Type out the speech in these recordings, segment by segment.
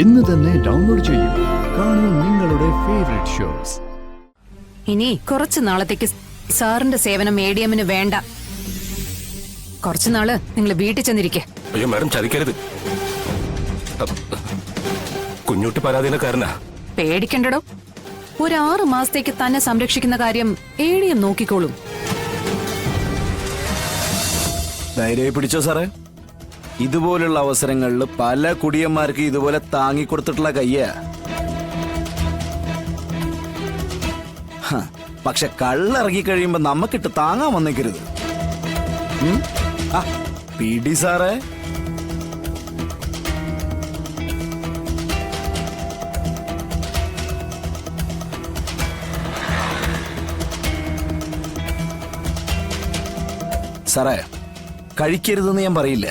ഇന്ന് തന്നെ ഡൗൺലോഡ് ചെയ്യൂ. കാണൂ നിങ്ങളുടെ ഫേവറേറ്റ് ഷോസ്. ഇനി കുറച്ചു നാളത്തേക്ക് സാറിന്റെ സേവനം ADM-ന് വേണ്ട. കുറച്ചു നാള് നിങ്ങൾ വീട്ടിൽ ചെന്നിരിക്കെ. അയ്യോ മാഡം, ചതിക്കരുത്. കുഞ്ഞുട്ടി പരാതിയുടെ കാരണ. പേടിക്കണ്ടടോ. ഒരു 6 മാസത്തേക്ക് തന്നെ സംരക്ഷിക്കുന്ന കാര്യം ADM നോക്കിക്കോളും. ധൈര്യം പിടിച്ചോ സാറേ. ഇതുപോലുള്ള അവസരങ്ങളിൽ പല കുടിയന്മാർക്ക് ഇതുപോലെ താങ്ങിക്കൊടുത്തിട്ടുള്ള കയ്യ. പക്ഷെ കള്ളിറങ്ങി കഴിയുമ്പോ നമുക്കിട്ട് താങ്ങാൻ വന്നേക്കരുത്. പിടി സാറേ. സാറേ, കഴിക്കരുതെന്ന് ഞാൻ പറയില്ല.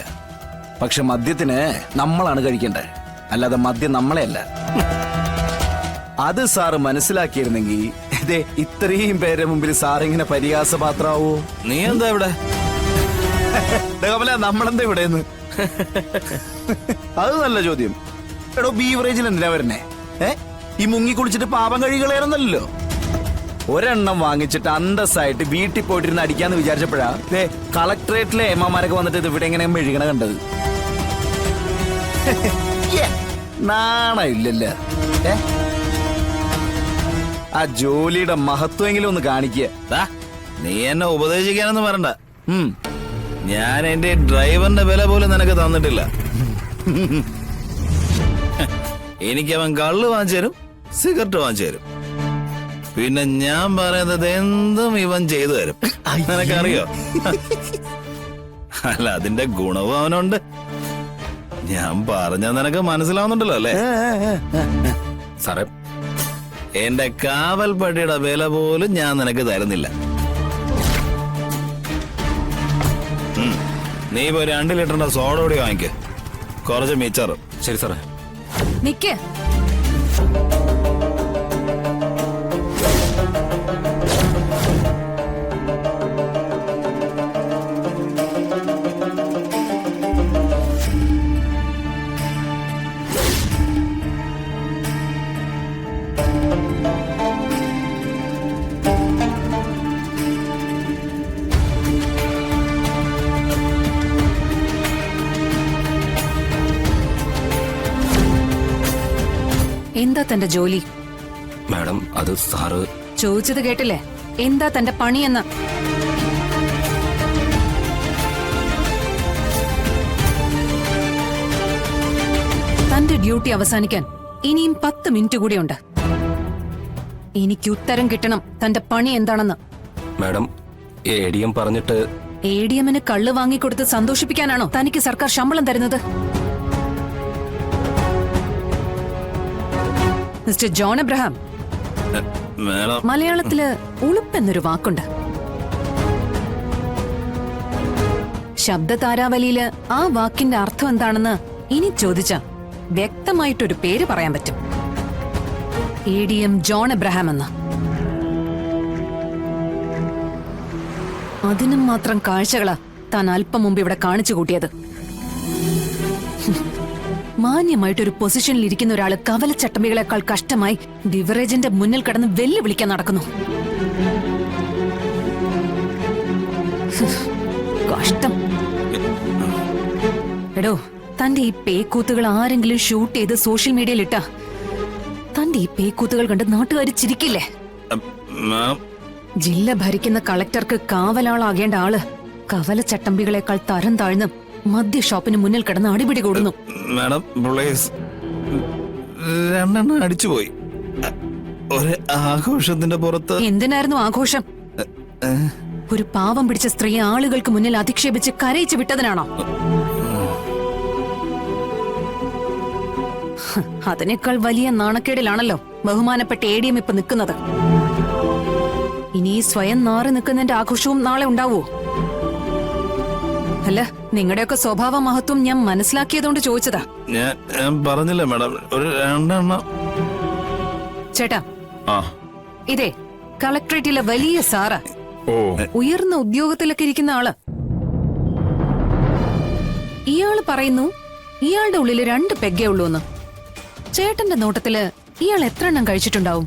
പക്ഷെ മദ്യത്തിന് നമ്മളാണ് കഴിക്കേണ്ടത്, അല്ലാതെ മദ്യം നമ്മളെയല്ല. അത് സാറ് മനസ്സിലാക്കിയിരുന്നെങ്കിൽ ഇത്രയും പേരെ മുമ്പിൽ സാറിങ്ങനെ പരിഹാസപാത്രാവോ? നീ എന്താ ഇവിടെ? നമ്മളെന്താ ഇവിടെ? അത് നല്ല ചോദ്യം. എടോ, ബീവറേജിൽ എന്തിനാ വരുന്നേ? ഈ മുങ്ങി കുളിച്ചിട്ട് പാപം കഴികളേറൊന്നല്ലോ. ഒരെണ്ണം വാങ്ങിച്ചിട്ട് അന്തസ്സായിട്ട് വീട്ടിൽ പോയിട്ടിരുന്ന് അടിക്കാന്ന് വിചാരിച്ചപ്പോഴാ കളക്ടറേറ്റിലെ എമ്മമാരൊക്കെ വന്നിട്ട് ഇത് ഇവിടെ എങ്ങനെ മെഴുകണ കണ്ടത്. നാണയില്ലല്ലോ. ആ ജോലിയുടെ മഹത്വമെങ്കിലും ഒന്ന് കാണിക്കുക. നീ എന്നെ ഉപദേശിക്കാനൊന്നും വരണ്ട. ഞാൻ എന്റെ ഡ്രൈവറിന്റെ വില പോലും നിനക്ക് തന്നിട്ടില്ല. എനിക്ക് അവൻ കള്ള് വാങ്ങിച്ചു തരും, സിഗരറ്റ് വാങ്ങിച്ചു തരും. പിന്നെ ഞാൻ പറയുന്നത് എന്തും ഇവൻ ചെയ്തു തരും. നിനക്കറിയോ? അല്ല, അതിന്റെ ഗുണവും അവനുണ്ട്. ഞാൻ പറഞ്ഞ നിനക്ക് മനസ്സിലാവുന്നുണ്ടല്ലോ അല്ലേ? സാറേ, എന്റെ കാവൽപ്പട്ടിയുടെ വില പോലും ഞാൻ നിനക്ക് തരുന്നില്ല. നീ ഇപ്പൊ 2 ലിറ്ററിന്റെ സോഡ കൂടി വാങ്ങിക്ക, കുറച്ച് മിച്ചറും. ശരി സാറേ. നിക്ക്. എന്താ തന്റെ ജോലി? മാഡം, അത് സാറ് ചോദിച്ചത് കേട്ടില്ലേ? എന്താ തന്റെ പണിയെന്ന്? തന്റെ ഡ്യൂട്ടി അവസാനിക്കാൻ ഇനിയും 10 മിനിറ്റ് കൂടിയുണ്ട്. എനിക്ക് ഉത്തരം കിട്ടണം തന്റെ പണി എന്താണെന്ന്. മാഡം, ADM പറഞ്ഞിട്ട്. ADM-ന് കള്ള് വാങ്ങിക്കൊടുത്ത് സന്തോഷിപ്പിക്കാനാണോ തനിക്ക് സർക്കാർ ശമ്പളം തരുന്നത്? മിസ്റ്റർ ജോൺ എബ്രഹാം, മലയാളത്തില് ഉളുപ്പെന്നൊരു വാക്കുണ്ട്. ശബ്ദതാരാവലിയില് ആ വാക്കിന്റെ അർത്ഥം എന്താണെന്ന് ഇനി ചോദിച്ചാ വ്യക്തമായിട്ടൊരു പേര് പറയാൻ പറ്റും. ADM ജോൺ എബ്രഹാം എന്ന്. അതിനും മാത്രം കാഴ്ചകളാ താൻ അല്പം മുമ്പ് ഇവിടെ കാണിച്ചു കൂട്ടിയത്. മാന്യമായിട്ടൊരു പൊസിഷനിൽ ഇരിക്കുന്ന ഒരാള് കവലച്ചട്ടമ്പികളെക്കാൾ കഷ്ടമായി ബിവറേജിന്റെ മുന്നിൽ കിടന്ന് വെല്ലുവിളിക്കാൻ നടക്കുന്നു. കഷ്ടം. എടോ, തന്റെ ഈ പേക്കൂത്തുകൾ ആരെങ്കിലും ഷൂട്ട് ചെയ്ത് സോഷ്യൽ മീഡിയയിൽ ഇട്ടാ തന്റെ ഈ പേക്കൂത്തുകൾ കണ്ട് നാട്ടുകാർ ചിരിക്കില്ലേ? ജില്ല ഭരിക്കുന്ന കളക്ടർക്ക് കാവലാളാകേണ്ട ആള് കവലച്ചട്ടമ്പികളെക്കാൾ തരം താഴ്ന്ന് മദ്യ ഷോപ്പിന് മുന്നിൽ കിടന്ന് അടിപിടി കൂടുന്നു. മാഡം പ്ലീസ്, 2 എണ്ണം അടിച്ചുപോയി. ഒരു ആഘോഷത്തിന്റെ പുറത്ത്. എന്തിനായിരുന്നു ആഘോഷം? ഒരു പാവം പിടിച്ച സ്ത്രീ ആളുകൾക്ക് മുന്നിൽ അധിക്ഷേപിച്ച് കരയിച്ചു വിട്ടതിനാണോ? അതിനേക്കാൾ വലിയ നാണക്കേടിലാണല്ലോ ബഹുമാനപ്പെട്ട ADM ഇപ്പൊ നിൽക്കുന്നത്. ഇനി സ്വയം നാറി നിൽക്കുന്നതിന്റെ ആഘോഷവും നാളെ ഉണ്ടാവോ? അല്ല, നിങ്ങളുടെയൊക്കെ സ്വഭാവ മഹത്വം ഞാൻ മനസ്സിലാക്കിയതുകൊണ്ട് ചോദിച്ചതാ. ഞാൻ പറഞ്ഞില്ല മാഡം, ഒരു 2 എണ്ണം. ചേട്ടാ, ഇതേ കളക്ടറേറ്റിലെ വലിയ സാറാ. ഉയർന്ന ഉദ്യോഗത്തിലൊക്കെ ഇരിക്കുന്ന ആള്. ഇയാള് പറയുന്നു ഇയാളുടെ ഉള്ളിൽ 2 പെഗ്ഗേ ഉള്ളൂന്ന്. ചേട്ടന്റെ നോട്ടത്തില് ഇയാൾ എത്ര എണ്ണം കഴിച്ചിട്ടുണ്ടാവും?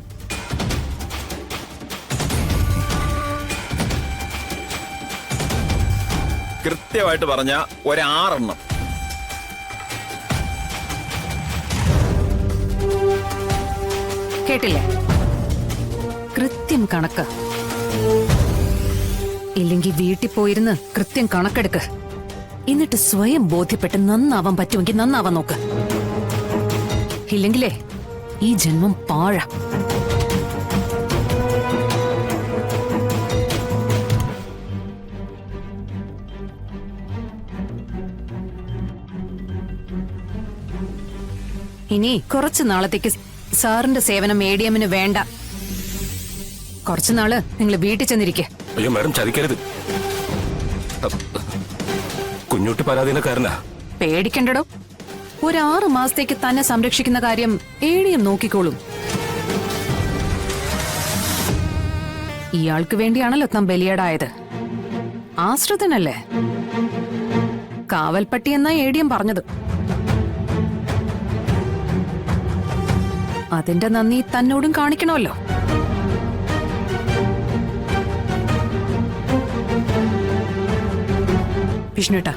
കൃത്യമായിട്ട് പറഞ്ഞ 6 എണ്ണം. കേട്ടില്ലേ? കൃത്യം കണക്ക്. ഇല്ലെങ്കിൽ വീട്ടിൽ പോയിരുന്ന് കൃത്യം കണക്കെടുക്ക്. എന്നിട്ട് സ്വയം ബോധ്യപ്പെട്ട് നന്നാവാൻ പറ്റുമെങ്കിൽ നന്നാവാൻ നോക്ക്. ഇല്ലെങ്കിലേ ഈ ജന്മം പാഴ. ഇനി കുറച്ചു നാളത്തേക്ക് സാറിന്റെ സേവനം ADM-ന് വേണ്ട. കുറച്ചു നാള് നിങ്ങൾ വീട്ടിൽ ചെന്നിരിക്കെ. അയ്യോ മാഡം ചതിക്കരുത്. കുഞ്ഞുട്ടി പരാധീനക്കാരനാ. പേടിക്കണ്ടടോ. 6 മാസത്തേക്ക് തന്നെ സംരക്ഷിക്കുന്ന കാര്യം ADM നോക്കിക്കോളും. ഇയാൾക്ക് വേണ്ടിയാണല്ലോ താൻ ബലിയാടായത്. ആശ്രിതനല്ലേ? കാവൽപ്പട്ടി എന്നാ ADM പറഞ്ഞത്. അതിന്റെ നന്ദി തന്നോടും കാണിക്കണമല്ലോ. വിഷ്ണുട്ടാ,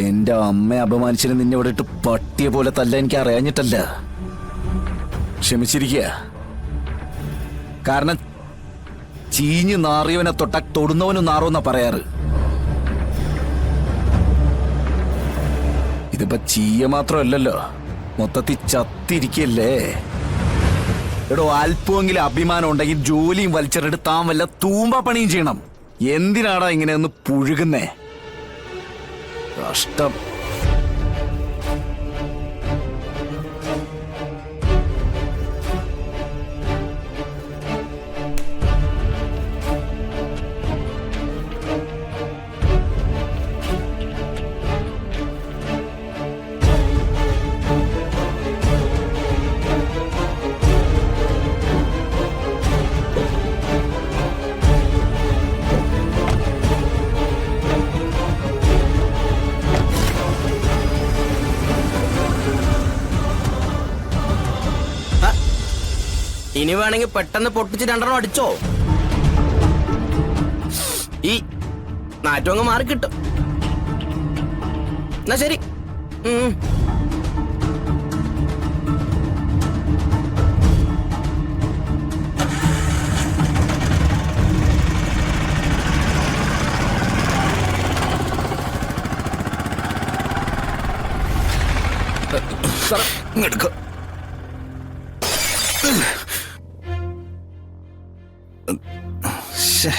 എന്റെ അമ്മയെ അപമാനിച്ചിന് നിന്നെ ഇവിടെ ഇട്ട് പട്ടിയെ പോലെ തല്ല എനിക്ക് അറിയാഞ്ഞിട്ടല്ല. ക്ഷമിച്ചിരിക്കുക. കാരണം ചീഞ്ഞു നാറിയവനെ തൊട്ട തൊടുന്നവനും നാറുമെന്നാ പറയാറ്. ഇതിപ്പോ ചീയ മാത്രമല്ലല്ലോ, മൊത്തത്തിൽ ചത്തിരിക്കല്ലേ. എടോ, അല്പമെങ്കിലും അഭിമാനം ഉണ്ടെങ്കിൽ ജോലിയും വലിച്ചെറിട്ട് താൻ വല്ല തൂമ്പ പണിയും ചെയ്യണം. എന്തിനാടാ ഇങ്ങനെ ഒന്ന് പുഴുകുന്നേ? കഷ്ടം. ഇനി വേണമെങ്കിൽ പെട്ടെന്ന് പൊട്ടിച്ച് 2 എണ്ണം അടിച്ചോ. ഈ നാറ്റങ്ങ് മാറി കിട്ടും. എന്നാ ശരി. എടുക്ക. ശ്ശേ.